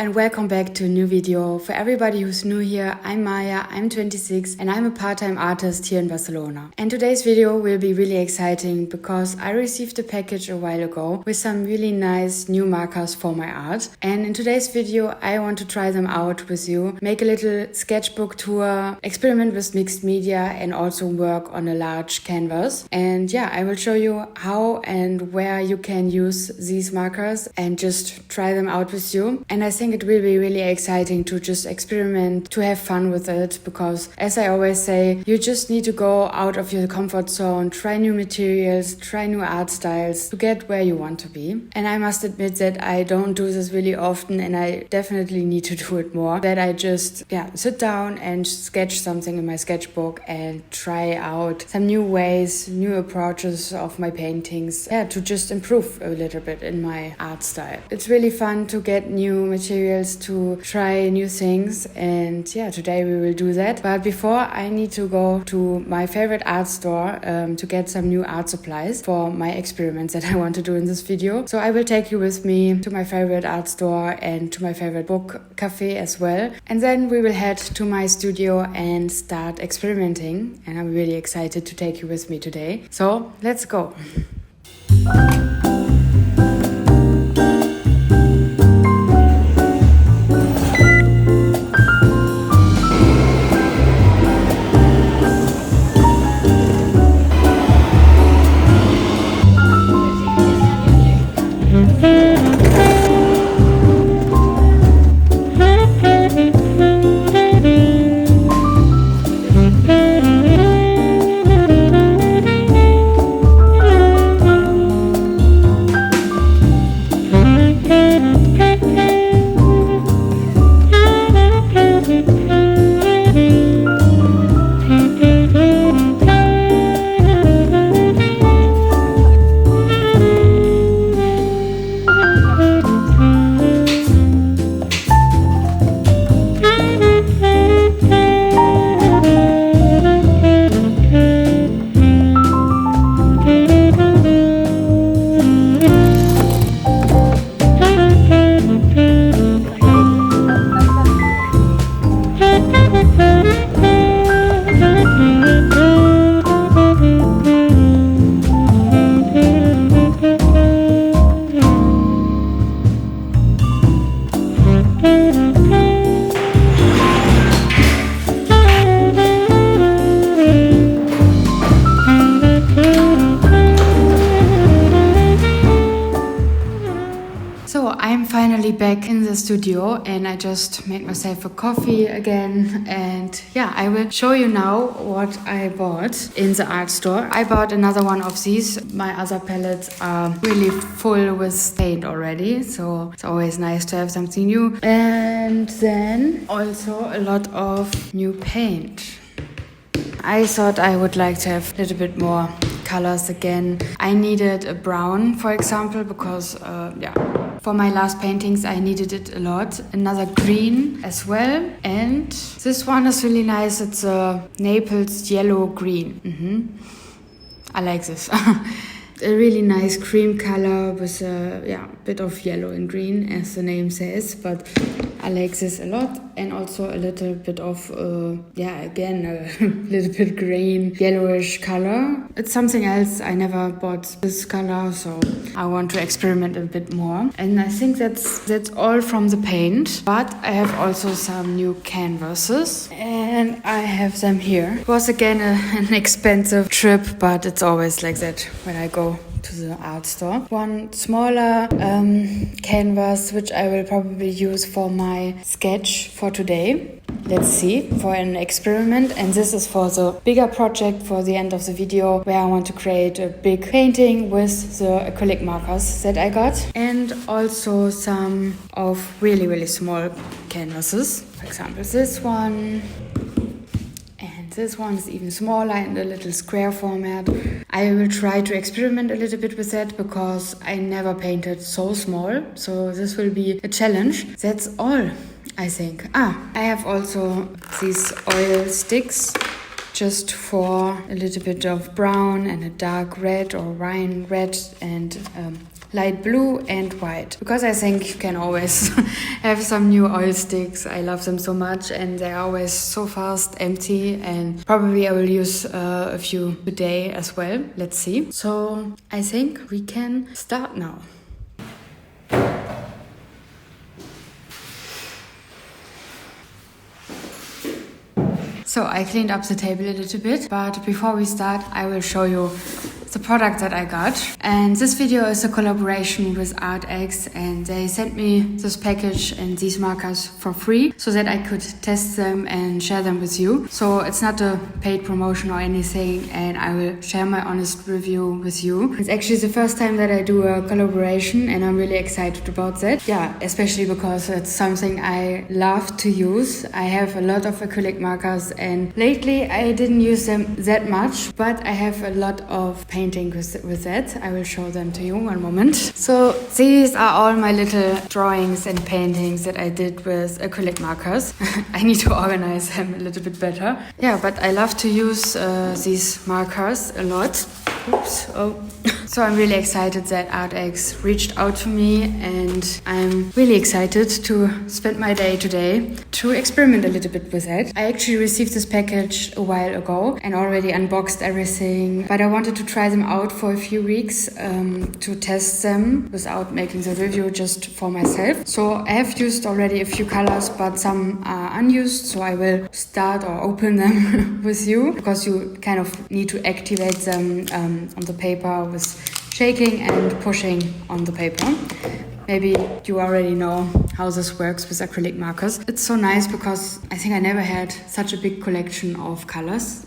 and welcome back to a new video. For everybody who's new here, I'm Maya, I'm 26 and I'm a part-time artist here in Barcelona. And today's video will be really exciting because I received a package a while ago with some really nice new markers for my art. And in today's video, I want to try them out with you, make a little sketchbook tour, experiment with mixed media and also work on a large canvas. And yeah, I will show you how and where you can use these markers and just try them out with you. And I think it will be really exciting to just experiment, to have fun with it, because as I always say, you just need to go out of your comfort zone, try new materials, try new art styles to get where you want to be. And I must admit that I don't do this really often and I definitely need to do it more. That I just sit down and sketch something in my sketchbook and try out some new ways, new approaches of my paintings, to just improve a little bit in my art style. It's really fun to get new materials, to try new things, and today we will do that. But before, I need to go to my favorite art store to get some new art supplies for my experiments that I want to do in this video. So I will take you with me to my favorite art store and to my favorite book café as well. And then we will head to my studio and start experimenting. And I'm really excited to take you with me today. So let's go. I'm finally back in the studio and I just made myself a coffee again, and I will show you now what I bought in the art store. I bought another one of these. My other palettes are really full with paint already, so it's always nice to have something new. And then also a lot of new paint. I thought I would like to have a little bit more colors again. I needed a brown, for example, because for my last paintings I needed it a lot. Another green as well, and this one is really nice. It's a Naples yellow green. I like this. A really nice cream color with a bit of yellow and green, as the name says, but I like this a lot. And also a little bit of again a little bit green yellowish color. It's something else. I never bought this color, so I want to experiment a bit more. And I think that's all from the paint, but I have also some new canvases and I have them here. It was again an expensive trip, but it's always like that when I go to the art store. One smaller canvas, which I will probably use for my sketch for today. Let's see, for an experiment. And this is for the bigger project for the end of the video, where I want to create a big painting with the acrylic markers that I got. And also some of really, really small canvases. For example, this one. This one is even smaller in the little square format. I will try to experiment a little bit with that because I never painted so small. So this will be a challenge. That's all, I think. I have also these oil sticks just for a little bit of brown and a dark red or wine red and light blue and white, because I think you can always have some new oil sticks. I love them so much and they're always so fast empty, and probably I will use a few today as well. Let's see. So I think we can start now. So I cleaned up the table a little bit, but before we start, I will show you the product that I got. And this video is a collaboration with Arrtx, and they sent me this package and these markers for free so that I could test them and share them with you. So it's not a paid promotion or anything, and I will share my honest review with you. It's actually the first time that I do a collaboration, and I'm really excited about that. Yeah, especially because it's something I love to use. I have a lot of acrylic markers, and lately I didn't use them that much, but I have a lot of painting with that. I will show them to you one moment. So these are all my little drawings and paintings that I did with acrylic markers. I need to organize them a little bit better. Yeah, but I love to use these markers a lot. Oops. Oh. So I'm really excited that Arrtx reached out to me, and I'm really excited to spend my day today to experiment a little bit with it. I actually received this package a while ago and already unboxed everything, but I wanted to try them out for a few weeks to test them without making the review, just for myself. So I have used already a few colors, but some are unused, so I will start or open them with you, because you kind of need to activate them on the paper with shaking and pushing on the paper. Maybe you already know how this works with acrylic markers. It's so nice because I think I never had such a big collection of colors.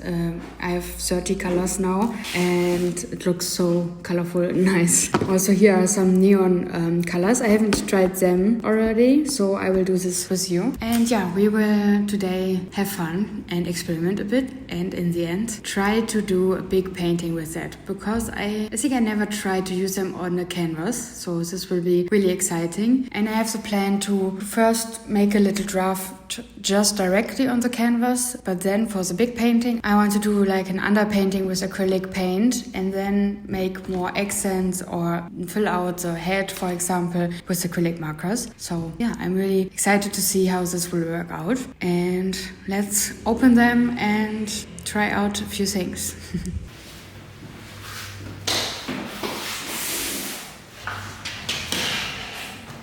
I have 30 colors now, and it looks so colorful and nice. Also, here are some neon colors. I haven't tried them already, so I will do this with you. And yeah, we will today have fun and experiment a bit, and in the end try to do a big painting with that, because I think I never tried to use them on a canvas, so this will be really exciting. And I have the plan to first make a little draft just directly on the canvas, but then for the big painting I want to do like an underpainting with acrylic paint, and then make more accents or fill out the head, for example, with acrylic markers. So yeah, I'm really excited to see how this will work out, and let's open them and try out a few things.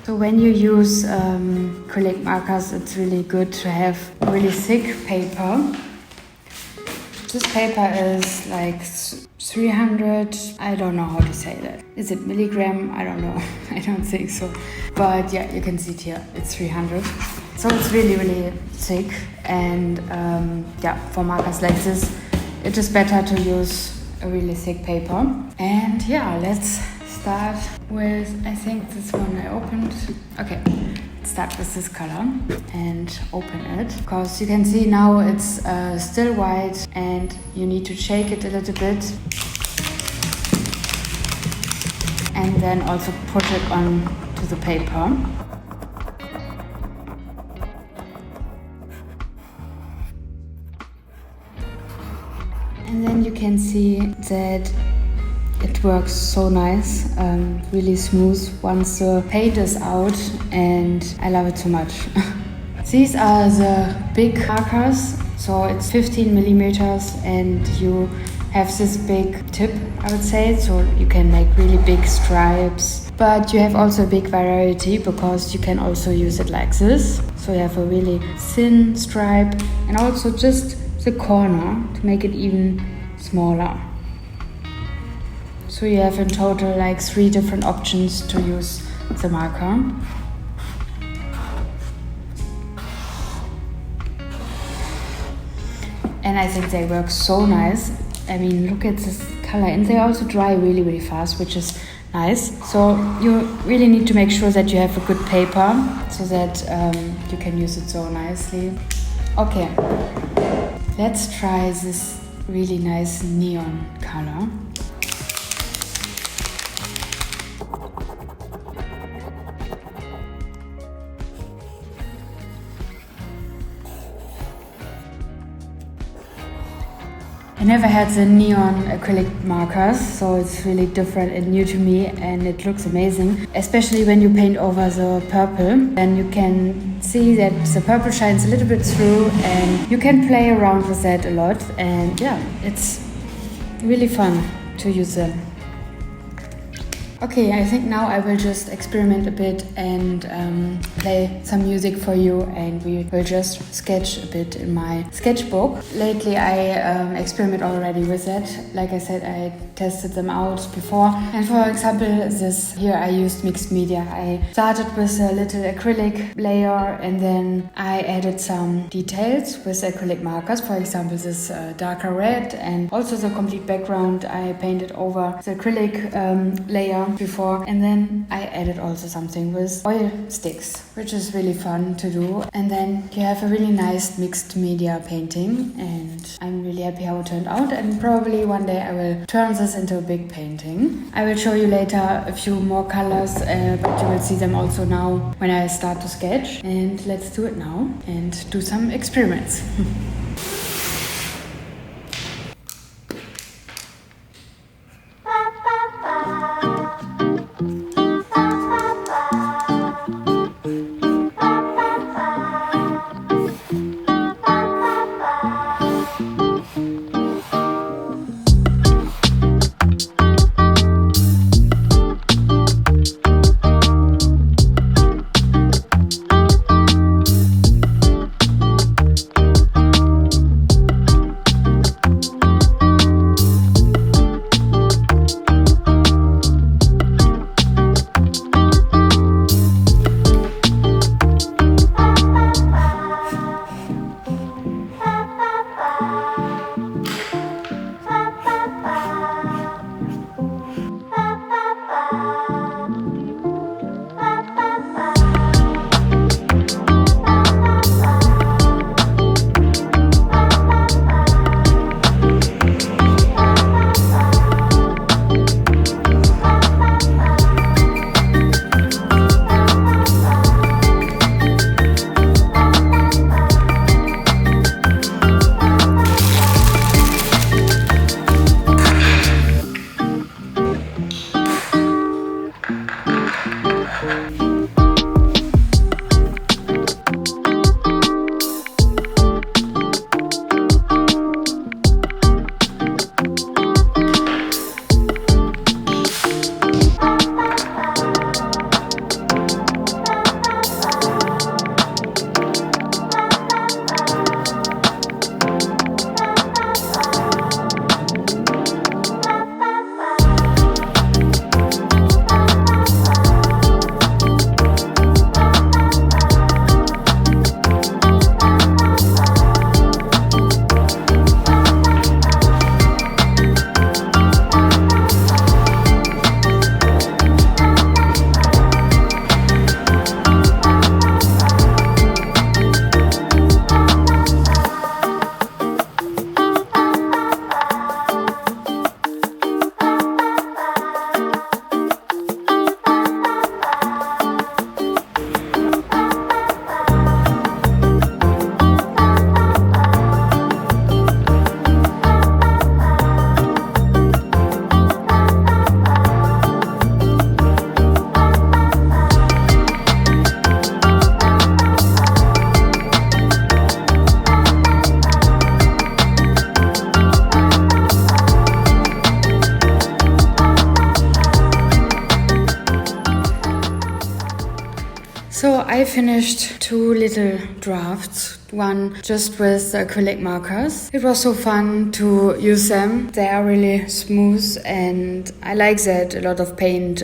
So when you use acrylic markers, it's really good to have really thick paper. This paper is like 300, I don't know how to say that. Is it milligram? I don't know. I don't think so. But yeah, you can see it here, it's 300. So it's really, really thick. And yeah, for markers like this, it is better to use a really thick paper. And yeah, let's start with, I think this one I opened. Okay, start with this color and open it, because you can see now it's still white, and you need to shake it a little bit and then also put it on to the paper. And then you can see that it works so nice, really smooth once the paint is out, and I love it so much. These are the big markers, so it's 15 millimeters, and you have this big tip, I would say, so you can make really big stripes. But you have also a big variety, because you can also use it like this. So you have a really thin stripe, and also just the corner to make it even smaller. So you have in total like 3 different options to use the marker. And I think they work so nice. I mean, look at this color, and they also dry really, really fast, which is nice. So you really need to make sure that you have a good paper, so that you can use it so nicely. Okay, let's try this really nice neon color. And never had the neon acrylic markers, so it's really different and new to me, and it looks amazing, especially when you paint over the purple. Then you can see that the purple shines a little bit through, and you can play around with that a lot, and yeah, it's really fun to use them. Okay, I think now I will just experiment a bit and play some music for you, and we will just sketch a bit in my sketchbook. Lately I experiment already with that. Like I said, I tested them out before, and for example this here I used mixed media. I started with a little acrylic layer, and then I added some details with acrylic markers, for example this darker red, and also the complete background I painted over the acrylic layer before, and then I added also something with oil sticks, which is really fun to do, and then you have a really nice mixed media painting, and I'm really happy how it turned out, and probably one day I will turn this into a big painting. I will show you later a few more colors, but you will see them also now when I start to sketch, and let's do it now and do some experiments. So I finished 2 little drafts, one just with the acrylic markers. It was so fun to use them. They are really smooth, and I like that a lot of paint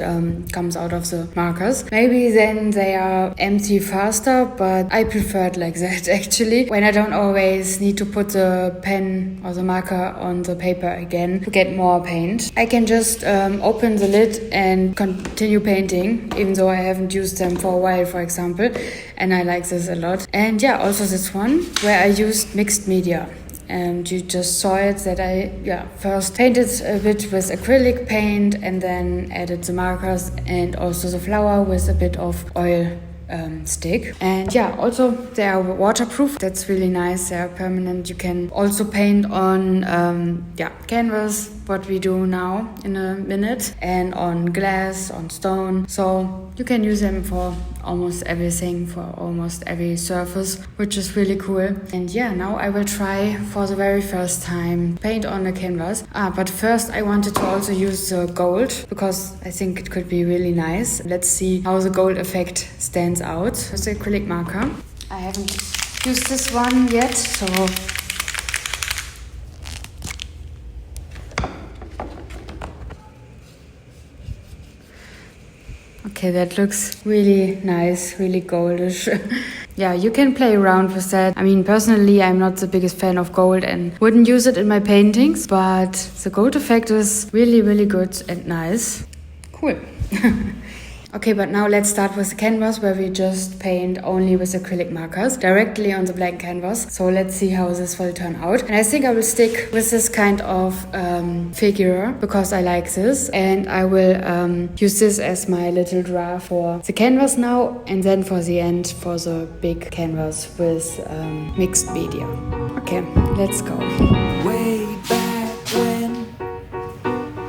comes out of the markers. Maybe then they are empty faster, but I prefer it like that actually, when I don't always need to put the pen or the marker on the paper again to get more paint. I can just open the lid and continue painting, even though I haven't used them for a while, for example, and I like this a lot. And yeah, also this one where I used mixed media, and you just saw it that I first painted a bit with acrylic paint and then added the markers and also the flower with a bit of oil stick. And yeah, also they are waterproof. That's really nice. They are permanent. You can also paint on canvas, what we do now in a minute, and on glass, on stone. So you can use them for almost everything, for almost every surface, which is really cool. And yeah, now I will try for the very first time paint on a canvas. But first I wanted to also use the gold because I think it could be really nice. Let's see how the gold effect stands out with the acrylic marker. I haven't used this one yet, so okay, that looks really nice, really goldish. Yeah, you can play around with that. I mean, personally, I'm not the biggest fan of gold and wouldn't use it in my paintings, but the gold effect is really, really good and nice. Cool. Okay, but now let's start with the canvas where we just paint only with acrylic markers directly on the blank canvas. So let's see how this will turn out. And I think I will stick with this kind of figure because I like this. And I will use this as my little draft for the canvas now. And then for the end for the big canvas with mixed media. Okay, let's go. Way back when,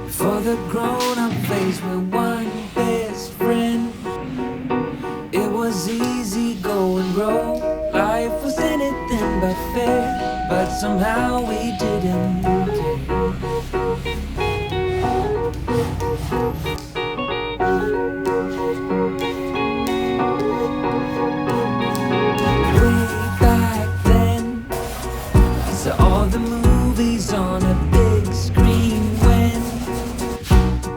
before the grown-up phase, we're one best friend. It was easy go and roll. Life was anything but fair, but somehow we didn't care. Way back then, I saw all the movies on a big screen when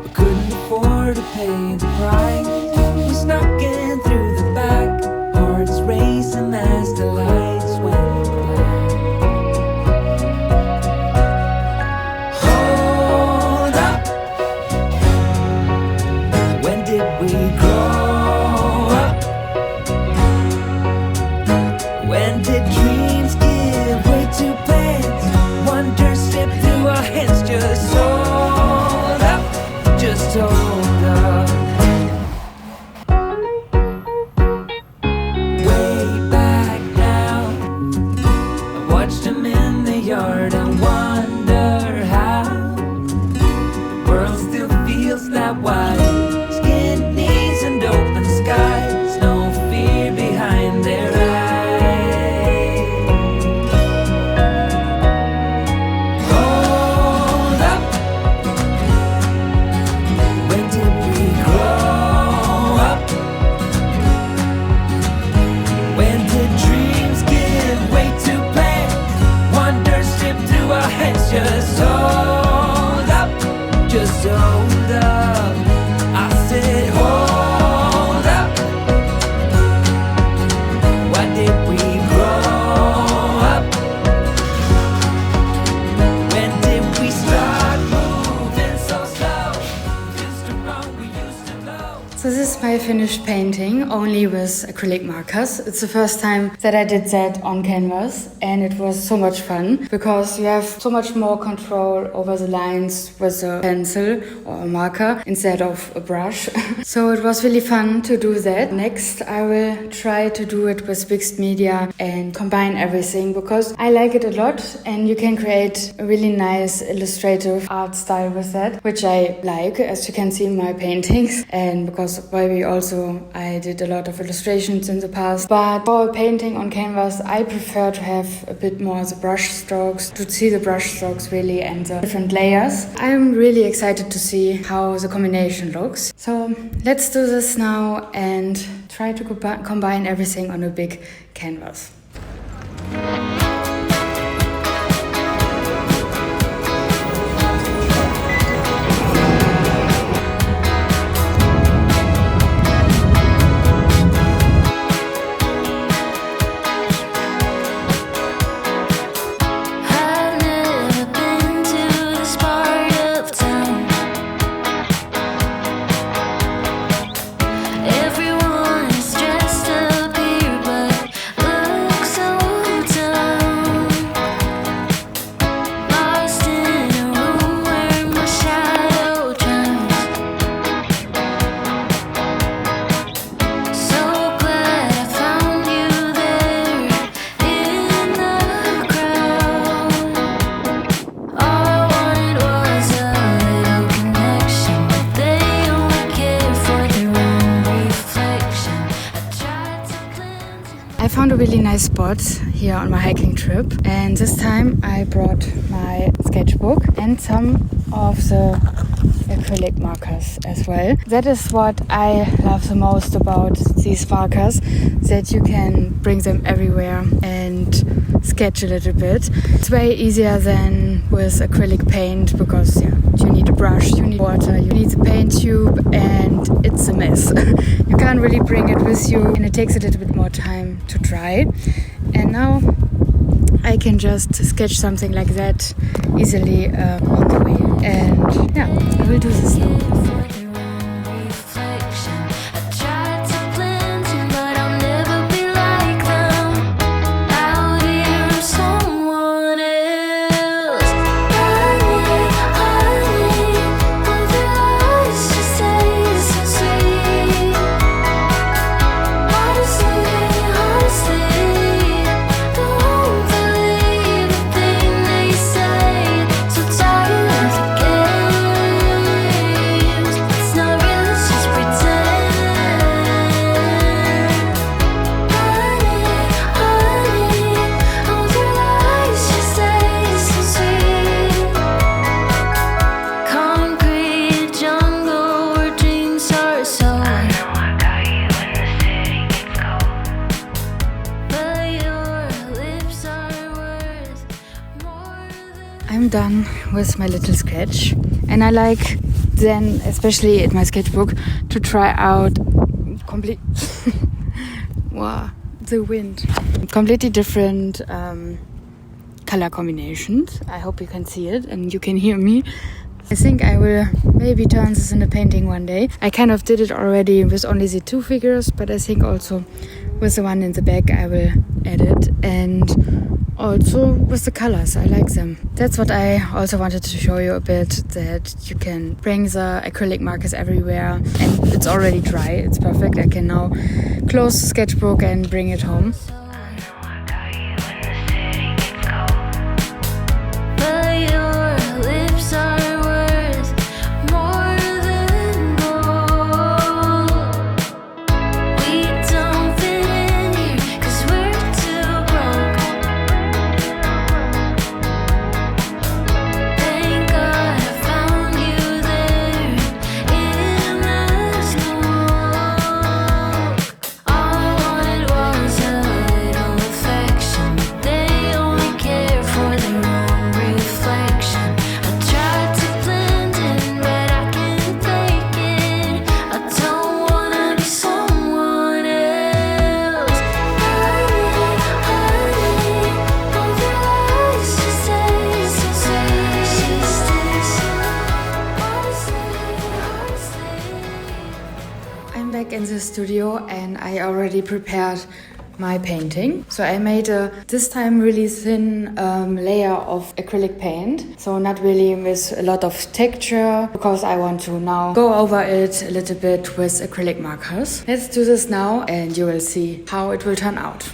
we couldn't afford to pay the price. We snuck in through the back, hearts racing as the lights went black. Hold up, when did we grow up? When did dreams give way to plans? Wonder slip through our hands. Just hold up, just hold up. Way back now, I watched him in the yard and wonder how the world still feels that wide. Skin knees and open skies, no fear behind their eyes. Hold up, when did we grow up? When did dreams give way to plans? Wonder slip through our hands. Just hold up, just hold up. I said hold up. Why did we grow up? When did we start moving so slow? Just the road we used to know. So this is my finished painting, only with acrylic markers. It's the first time that I did that on canvas, and it was so much fun because you have so much more control over the lines with a pencil or a marker instead of a brush. So it was really fun to do that. Next, I will try to do it with mixed media and combine everything because I like it a lot, and you can create a really nice illustrative art style with that, which I like, as you can see in my paintings. And because I did a lot of illustrations in the past, but for a painting on canvas I prefer to have a bit more the brush strokes, to see the brush strokes really and the different layers. I'm really excited to see how the combination looks. So let's do this now and try to combine everything on a big canvas. Everyone is dressed up here, but look found a really nice spot here on my hiking trip, and this time I brought my sketchbook and some of the acrylic markers as well. That is what I love the most about these markers, that you can bring them everywhere and sketch a little bit. It's way easier than with acrylic paint because you need a brush, you need water, you need the paint tube, and it's a mess. You can't really bring it with you, and it takes a little bit more time to dry. And now I can just sketch something like that easily on the way. And yeah, I will do this now. I'm done with my little sketch, and I like then, especially in my sketchbook, to try out wow, the wind. Completely different color combinations. I hope you can see it and you can hear me. I think I will maybe turn this into painting one day. I kind of did it already with only the two figures, but I think also with the one in the back I will add it, and also with the colors, I like them. That's what I also wanted to show you a bit, that you can bring the acrylic markers everywhere, and it's already dry, it's perfect. I can now close the sketchbook and bring it home. In the studio, and I already prepared my painting. So I made a this time really thin layer of acrylic paint, so not really with a lot of texture, because I want to now go over it a little bit with acrylic markers. Let's do this now and you will see how it will turn out.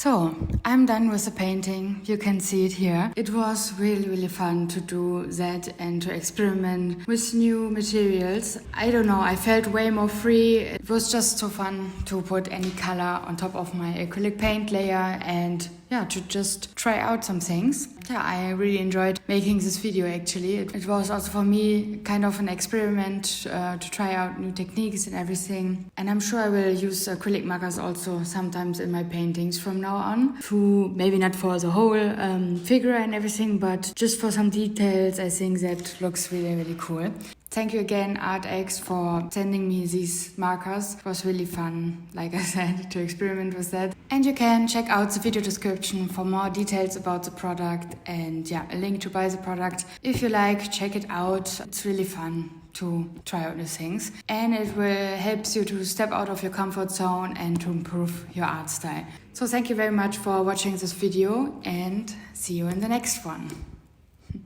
So, I'm done with the painting. You can see it here. It was really fun to do that and to experiment with new materials. I don't know, I felt way more free. It was just so fun to put any color on top of my acrylic paint layer and yeah, to just try out some things. Yeah, I really enjoyed making this video actually. It was also for me kind of an experiment to try out new techniques and everything. And I'm sure I will use acrylic markers also sometimes in my paintings from now on. To maybe not for the whole figure and everything, but just for some details. I think that looks really cool. Thank you again, Arrtx, for sending me these markers. It was really fun, like I said, to experiment with that. And you can check out the video description for more details about the product and yeah, a link to buy the product. If you like, check it out. It's really fun to try out new things. And it will help you to step out of your comfort zone and to improve your art style. So thank you very much for watching this video and see you in the next one.